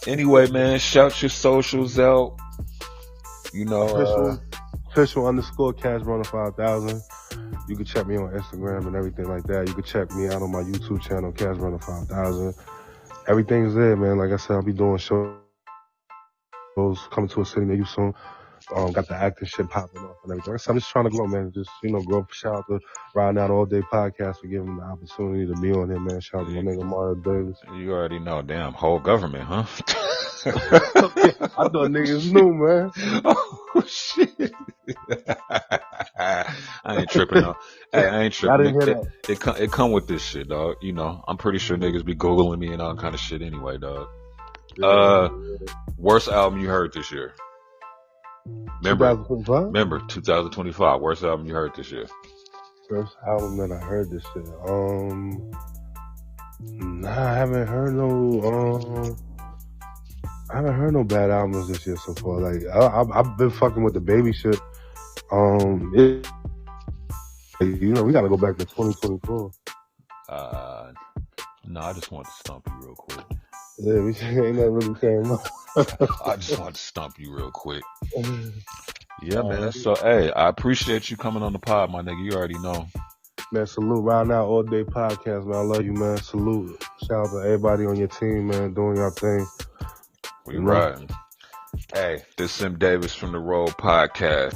[SPEAKER 1] Anyway, man, shout your socials out.
[SPEAKER 2] Official _ Cashburner 5000. You can check me on Instagram and everything like that. You can check me out on my YouTube channel, Cashburner 5000. Everything's there, man. Like I said, I'll be doing shows coming to a city near you soon. Got the acting shit popping off and everything. So I'm just trying to grow, man. Just, grow. Shout out to Riding Out All Day podcast for giving me the opportunity to be on here, man. Shout out to my nigga Mario Davis.
[SPEAKER 1] You already know, damn, whole government, huh?
[SPEAKER 2] I thought niggas knew, man.
[SPEAKER 1] Oh, shit. I ain't tripping, though. Hey, I ain't tripping.
[SPEAKER 2] I didn't hear that.
[SPEAKER 1] It come with this shit, dog. I'm pretty sure niggas be Googling me and all kind of shit anyway, dog. Worst album you heard this year? Remember 2025. Worst album you heard this year?
[SPEAKER 2] First album that I heard this year. Nah, I haven't heard no. I haven't heard no bad albums this year so far. Like I've been fucking with the baby shit. We gotta go back to 2024.
[SPEAKER 1] No, I just want to stump you real quick.
[SPEAKER 2] Yeah, we ain't nothing really came up.
[SPEAKER 1] I just want to stump you real quick. Yeah, man. So, hey, I appreciate you coming on the pod, my nigga. You already know.
[SPEAKER 2] Man, salute. Round Out All Day Podcast, man. I love you, man. Salute. Shout out to everybody on your team, man, doing your thing.
[SPEAKER 1] We riding. Hey, this is Sim Davis from the Road Podcast.